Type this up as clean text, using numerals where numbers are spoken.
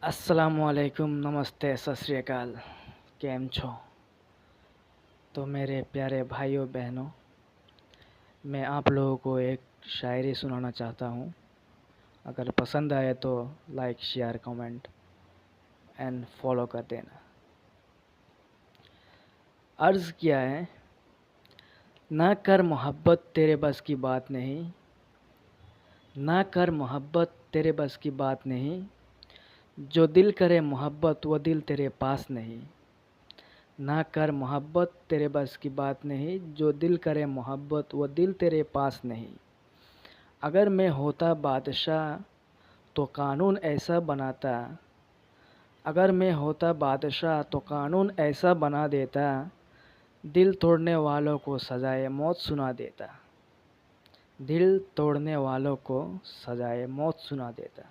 अस्सलामुअलैकुम, नमस्ते, सत श्री अकाल। केम छो? तो मेरे प्यारे भाइयों बहनों, मैं आप लोगों को एक शायरी सुनाना चाहता हूँ। अगर पसंद आए तो like, share, comment and follow कर देना। अर्ज़ किया है, ना कर मोहब्बत तेरे बस की बात नहीं, ना कर मोहब्बत तेरे बस की बात नहीं, जो दिल करे मोहब्बत वो दिल तेरे पास नहीं। ना कर मोहब्बत तेरे बस की बात नहीं, जो दिल करे मोहब्बत वो दिल तेरे पास नहीं। अगर मैं होता बादशाह तो कानून ऐसा बनाता, अगर मैं होता बादशाह तो कानून ऐसा बना देता, दिल तोड़ने वालों को सजाए मौत सुना देता, दिल तोड़ने वालों को सजाए मौत सुना देता।